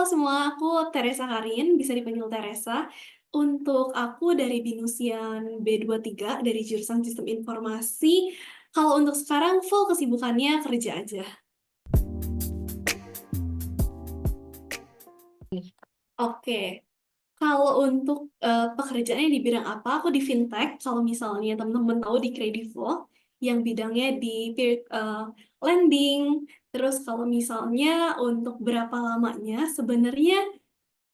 Halo semua, aku Teresa Karin, bisa dipanggil Teresa. Untuk aku dari Binusian B23 dari jurusan Sistem Informasi. Kalau untuk sekarang full kesibukannya kerja aja. Oke, kalau untuk pekerjaannya di bidang apa, aku di fintech. Kalau misalnya teman-teman tahu di Kredivo, yang bidangnya di lending. Terus kalau misalnya untuk berapa lamanya, sebenarnya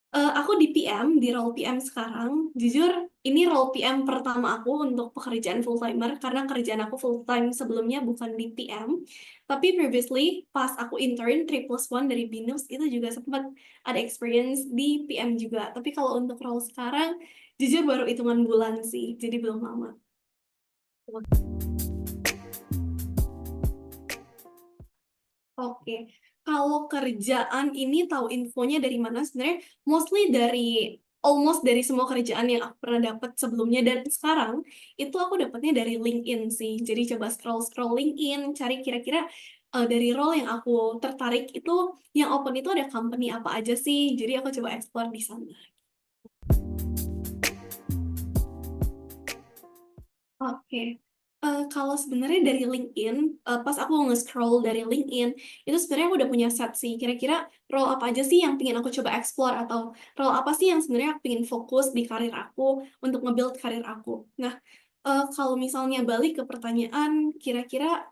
aku di PM, di role PM sekarang. Jujur, ini role PM pertama aku untuk pekerjaan full-timer, karena kerjaan aku full-time sebelumnya bukan di PM. Tapi previously, pas aku intern 3+1 dari Binus, itu juga sempat ada experience di PM juga. Tapi kalau untuk role sekarang, jujur baru hitungan bulan sih, jadi belum lama. Oke, kalau kerjaan ini tahu infonya dari mana? Sebenarnya mostly dari almost dari semua kerjaan yang aku pernah dapat sebelumnya dan sekarang itu aku dapatnya dari LinkedIn sih. Jadi coba scroll-scroll LinkedIn, cari kira-kira dari role yang aku tertarik itu yang open itu ada company apa aja sih. Jadi aku coba explore di sana. Oke. Kalau sebenarnya dari LinkedIn, pas aku nge-scroll dari LinkedIn, itu sebenarnya aku udah punya set sih, kira-kira role apa aja sih yang pengen aku coba explore, atau role apa sih yang sebenarnya aku pengen fokus di karir aku, untuk nge-build karir aku. Nah, kalau misalnya balik ke pertanyaan, kira-kira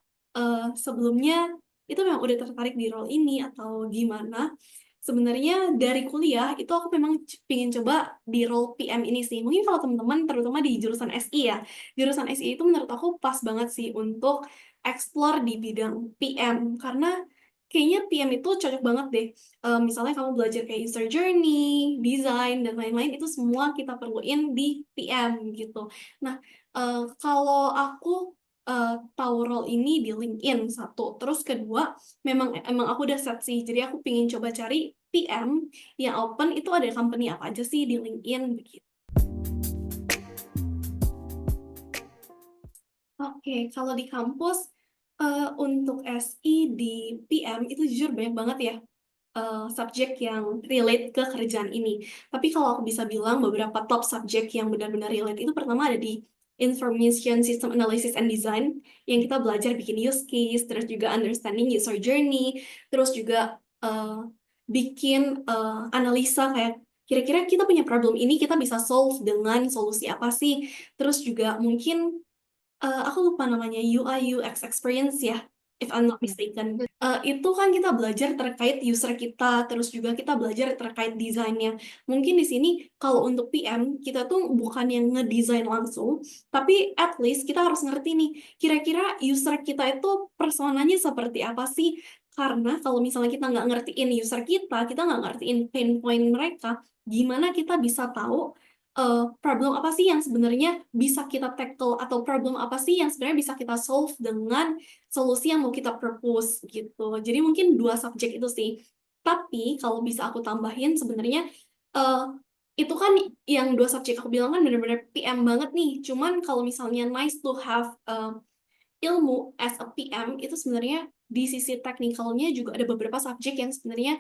sebelumnya itu memang udah tertarik di role ini atau gimana? Sebenarnya dari kuliah itu aku memang pengen coba di role PM ini sih. Mungkin kalau teman-teman terutama di jurusan SI ya, jurusan SI itu menurut aku pas banget sih untuk explore di bidang PM karena kayaknya PM itu cocok banget deh. Misalnya kamu belajar kayak user journey, design dan lain-lain itu semua kita perluin di PM gitu. Nah, kalau aku tahu role ini di LinkedIn satu, terus kedua emang aku udah set sih. Jadi aku pengen coba cari PM yang open itu ada company apa aja sih di LinkedIn begitu. Oke, kalau di kampus untuk SI di PM itu jujur banyak banget ya subjek yang relate ke kerjaan ini. Tapi kalau aku bisa bilang beberapa top subjek yang benar-benar relate itu pertama ada di Information System Analysis and Design yang kita belajar bikin use case, terus juga understanding user journey, terus juga bikin analisa kayak kira-kira kita punya problem ini kita bisa solve dengan solusi apa sih? Terus juga mungkin aku lupa namanya UI UX experience ya, if I'm not mistaken. Itu kan kita belajar terkait user kita, terus juga kita belajar terkait desainnya. Mungkin di sini kalau untuk PM kita tuh bukan yang ngedesain langsung, tapi at least kita harus ngerti nih, kira-kira user kita itu personanya seperti apa sih? Karena kalau misalnya kita nggak ngertiin user kita nggak ngertiin pain point mereka, gimana kita bisa tahu problem apa sih yang sebenarnya bisa kita tackle atau problem apa sih yang sebenarnya bisa kita solve dengan solusi yang mau kita propose gitu. Jadi mungkin dua subjek itu sih. Tapi kalau bisa aku tambahin sebenarnya eh, itu kan yang dua subjek aku bilang kan benar-benar PM banget nih. Cuman kalau misalnya nice to have ilmu as a PM itu sebenarnya di sisi teknikalnya juga ada beberapa subjek yang sebenarnya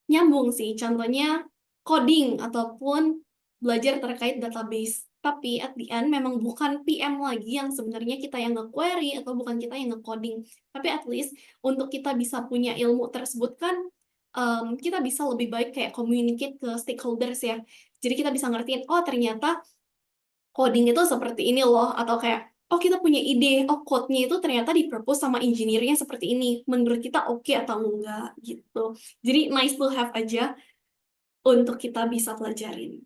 nyambung sih. Contohnya coding ataupun belajar terkait database. Tapi at the end memang bukan PM lagi yang sebenarnya kita yang nge-query atau bukan kita yang nge-coding. Tapi at least untuk kita bisa punya ilmu tersebut kan kita bisa lebih baik kayak communicate ke stakeholders ya. Jadi kita bisa ngertiin, oh ternyata coding itu seperti ini loh, atau kayak, oh kita punya ide, oh code-nya itu ternyata di-propose sama engineer-nya seperti ini, menurut kita oke atau enggak, gitu. Jadi nice to have aja untuk kita bisa pelajarin.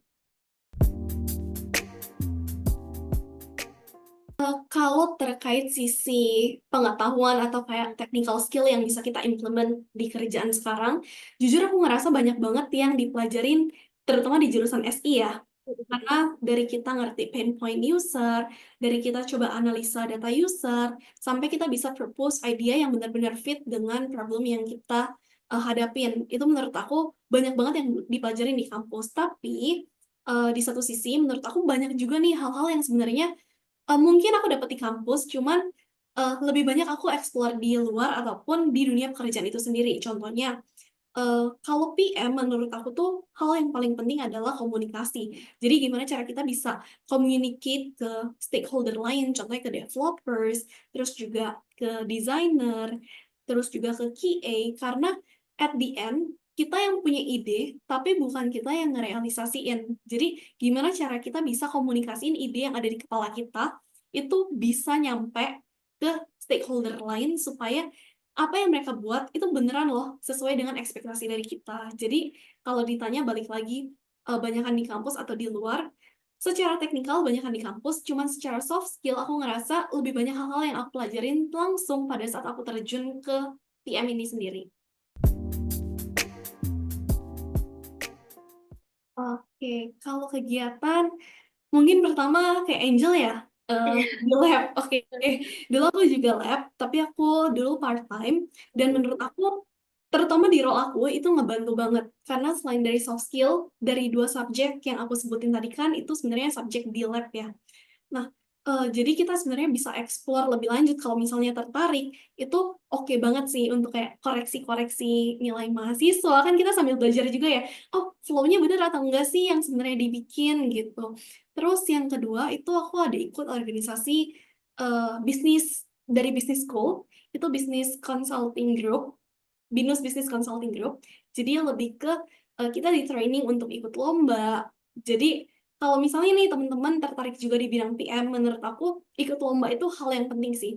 Kalau terkait sisi pengetahuan atau kayak technical skill yang bisa kita implement di kerjaan sekarang, jujur aku ngerasa banyak banget yang dipelajarin, terutama di jurusan SI ya. Karena dari kita ngerti pain point user, dari kita coba analisa data user, sampai kita bisa propose idea yang benar-benar fit dengan problem yang kita hadapin. Itu menurut aku banyak banget yang dipelajarin di kampus. Tapi di satu sisi menurut aku banyak juga nih hal-hal yang sebenarnya mungkin aku dapat di kampus, cuman lebih banyak aku explore di luar ataupun di dunia pekerjaan itu sendiri. Contohnya, Kalau PM menurut aku tuh hal yang paling penting adalah komunikasi. Jadi gimana cara kita bisa communicate ke stakeholder lain, contohnya ke developers, terus juga ke designer, terus juga ke QA, karena at the end kita yang punya ide, tapi bukan kita yang ngerealisasiin. Jadi gimana cara kita bisa komunikasiin ide yang ada di kepala kita, itu bisa nyampe ke stakeholder lain supaya apa yang mereka buat itu beneran loh sesuai dengan ekspektasi dari kita. Jadi kalau ditanya balik lagi, banyakan di kampus atau di luar, secara teknikal banyakan di kampus, cuman secara soft skill aku ngerasa lebih banyak hal-hal yang aku pelajarin langsung pada saat aku terjun ke PM ini sendiri. Oke, kalau kegiatan mungkin pertama kayak Angel ya, di lab. Oke, dulu aku juga lab, tapi aku dulu part time dan menurut aku terutama di role aku itu ngebantu banget karena selain dari soft skill dari dua subjek yang aku sebutin tadi kan itu sebenarnya subjek di lab ya. Nah, jadi kita sebenarnya bisa explore lebih lanjut kalau misalnya tertarik, itu oke banget sih untuk kayak koreksi-koreksi nilai mahasiswa, kan kita sambil belajar juga ya, "Oh, flow-nya bener atau enggak sih yang sebenarnya dibikin?" Gitu. Terus yang kedua itu aku ada ikut organisasi, bisnis dari bisnis school, itu Business Consulting Group. Binus Business Consulting Group. Jadi lebih ke kita di-training untuk ikut lomba. Jadi kalau misalnya nih teman-teman tertarik juga di bidang PM, menurut aku ikut lomba itu hal yang penting sih.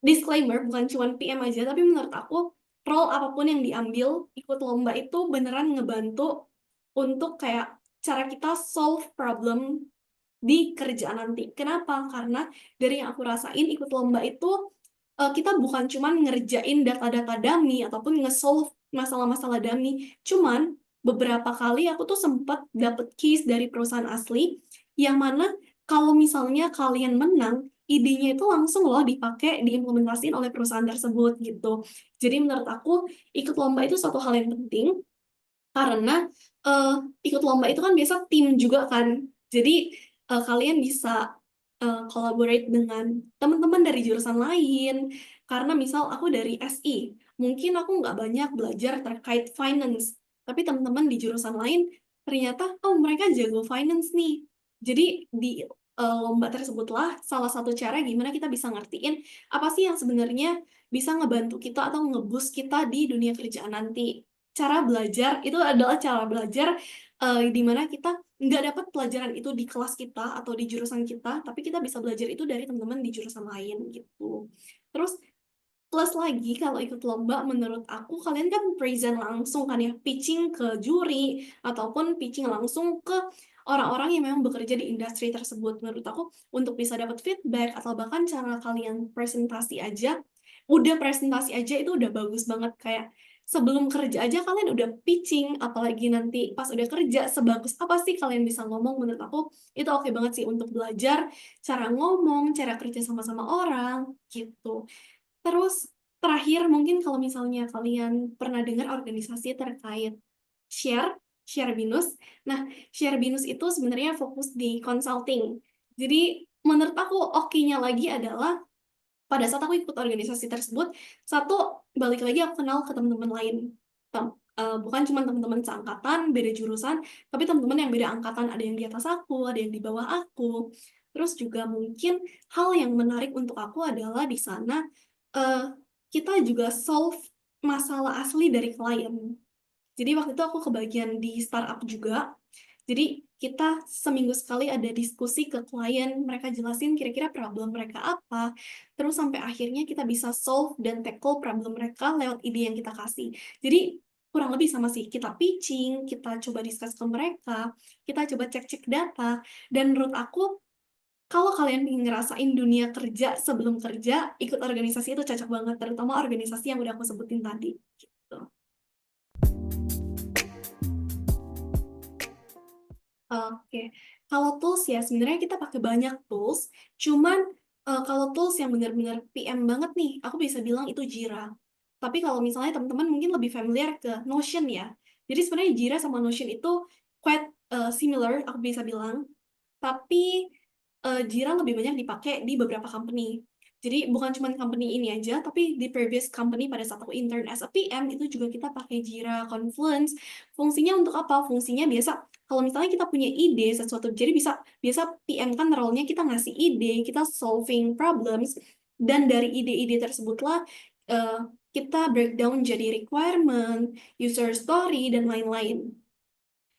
Disclaimer, bukan cuma PM aja, tapi menurut aku role apapun yang diambil, ikut lomba itu beneran ngebantu untuk kayak cara kita solve problem di kerjaan nanti. Kenapa? Karena dari yang aku rasain ikut lomba itu kita bukan cuman ngerjain data-data dummy ataupun nge-solve masalah-masalah dummy. Cuman beberapa kali aku tuh sempet dapet case dari perusahaan asli yang mana kalau misalnya kalian menang, idenya itu langsung loh dipakai, diimplementasiin oleh perusahaan tersebut gitu. Jadi menurut aku ikut lomba itu suatu hal yang penting karena, ikut lomba itu kan biasa tim juga kan. Jadi, kalian bisa, collaborate dengan teman-teman dari jurusan lain. Karena misal aku dari SI, mungkin aku nggak banyak belajar terkait finance, tapi teman-teman di jurusan lain ternyata, oh mereka jago finance nih. Jadi di, lomba tersebutlah salah satu cara gimana kita bisa ngertiin, apa sih yang sebenarnya bisa ngebantu kita atau nge-boost kita di dunia kerjaan nanti. Cara belajar itu adalah cara belajar, di mana kita nggak dapat pelajaran itu di kelas kita atau di jurusan kita, tapi kita bisa belajar itu dari teman-teman di jurusan lain, gitu. Terus plus lagi kalau ikut lomba menurut aku kalian kan present langsung kan ya, pitching ke juri, ataupun pitching langsung ke orang-orang yang memang bekerja di industri tersebut. Menurut aku untuk bisa dapat feedback atau bahkan cara kalian presentasi aja, udah presentasi aja itu udah bagus banget, kayak sebelum kerja aja kalian udah pitching, apalagi nanti pas udah kerja sebagus apa sih kalian bisa ngomong, menurut aku itu oke banget sih untuk belajar cara ngomong, cara kerja sama-sama orang, gitu. Terus terakhir mungkin kalau misalnya kalian pernah dengar organisasi terkait Share, Share Binus. Nah, Share Binus itu sebenarnya fokus di consulting. Jadi menurut aku oke-nya lagi adalah pada saat aku ikut organisasi tersebut, satu balik lagi aku kenal ke teman-teman lain. Bukan cuma teman-teman seangkatan, beda jurusan, tapi teman-teman yang beda angkatan, ada yang di atas aku, ada yang di bawah aku. Terus juga mungkin hal yang menarik untuk aku adalah di sana, eee, kita juga solve masalah asli dari klien. Jadi waktu itu aku kebagian di startup juga. Jadi kita seminggu sekali ada diskusi ke klien, mereka jelasin kira-kira problem mereka apa, terus sampai akhirnya kita bisa solve dan tackle problem mereka lewat ide yang kita kasih. Jadi kurang lebih sama sih, kita pitching, kita coba discuss ke mereka, kita coba cek-cek data, dan menurut aku kalau kalian ingin ngerasain dunia kerja sebelum kerja, ikut organisasi itu cocok banget, terutama organisasi yang udah aku sebutin tadi, gitu. Oke, kalau tools ya sebenarnya kita pakai banyak tools, cuman, kalau tools yang benar-benar PM banget nih, aku bisa bilang itu Jira. Tapi kalau misalnya teman-teman mungkin lebih familiar ke Notion ya. Jadi sebenarnya Jira sama Notion itu quite, similar aku bisa bilang, tapi, Jira lebih banyak dipakai di beberapa company. Jadi bukan cuma company ini aja, tapi di previous company pada saat aku intern as a PM itu juga kita pakai Jira, Confluence. Fungsinya untuk apa? Fungsinya biasa kalau misalnya kita punya ide sesuatu, jadi biasa PM kan role-nya kita ngasih ide, kita solving problems, dan dari ide-ide tersebutlah kita breakdown jadi requirement, user story, dan lain-lain.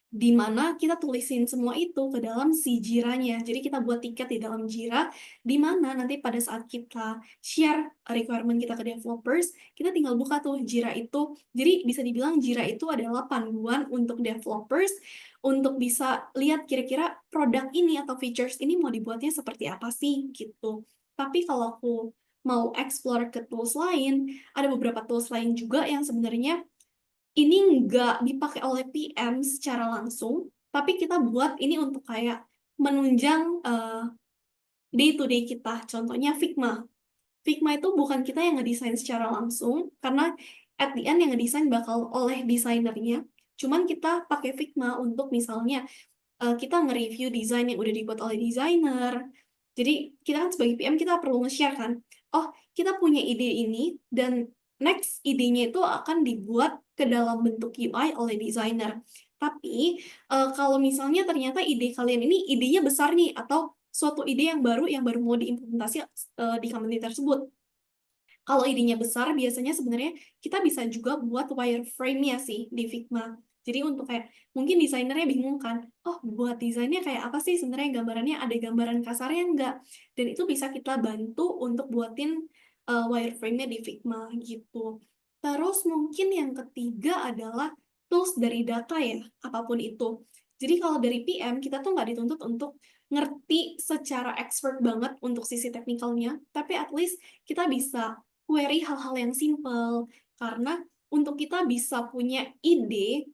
Di mana kita tulisin semua itu ke dalam si Jira-nya. Jadi kita buat tiket di dalam Jira, di mana nanti pada saat kita share requirement kita ke developers, kita tinggal buka tuh Jira itu. Jadi bisa dibilang Jira itu adalah panduan untuk developers untuk bisa lihat kira-kira produk ini atau features ini mau dibuatnya seperti apa sih gitu. Tapi kalau aku mau explore ke tools lain, ada beberapa tools lain juga yang sebenarnya ini nggak dipakai oleh PM secara langsung, tapi kita buat ini untuk kayak menunjang day to day kita. Contohnya Figma. Figma itu bukan kita yang ngedesain secara langsung, karena at the end yang ngedesain bakal oleh desainernya. Cuman kita pakai Figma untuk misalnya kita nge-review desain yang udah dibuat oleh desainer. Jadi kita kan sebagai PM kita perlu nge-share kan, oh kita punya ide ini dan next idenya itu akan dibuat ke dalam bentuk UI oleh desainer. Tapi kalau misalnya ternyata ide kalian ini idenya besar nih atau suatu ide yang baru mau diimplementasi di company tersebut. Kalau idenya besar, biasanya sebenarnya kita bisa juga buat wireframe-nya sih di Figma. Jadi untuk kayak, mungkin desainernya bingung kan, oh buat desainnya kayak apa sih sebenarnya gambarannya, ada gambaran kasarnya nggak? Dan itu bisa kita bantu untuk buatin wireframe-nya di Figma gitu. Terus mungkin yang ketiga adalah tools dari data ya, apapun itu. Jadi kalau dari PM, kita tuh nggak dituntut untuk ngerti secara expert banget untuk sisi teknikalnya, tapi at least kita bisa query hal-hal yang simple, karena untuk kita bisa punya ide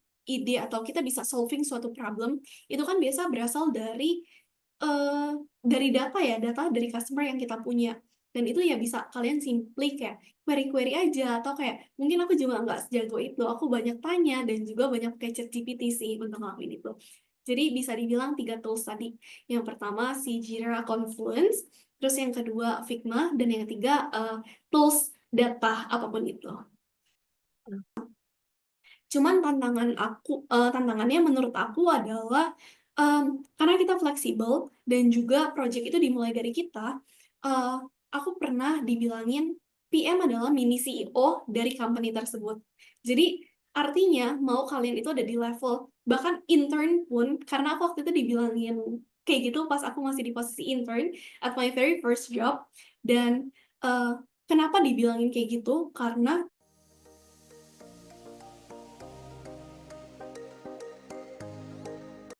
atau kita bisa solving suatu problem, itu kan biasa berasal dari data ya, data dari customer yang kita punya. Dan itu ya bisa kalian simply kayak query-query aja, atau kayak mungkin aku juga nggak sejago itu, aku banyak tanya dan juga banyak pakai ChatGPT sih untuk ngelakuin itu. Jadi bisa dibilang 3 tools tadi. Yang pertama si Jira Confluence, terus yang kedua Figma, dan yang ketiga tools data apapun itu. Cuman tantangannya menurut aku adalah karena kita fleksibel dan juga project itu dimulai dari kita, aku pernah dibilangin PM adalah mini CEO dari company tersebut. Jadi artinya mau kalian itu ada di level bahkan intern pun, karena aku waktu itu dibilangin kayak gitu pas aku masih di posisi intern at my very first job, dan kenapa dibilangin kayak gitu, karena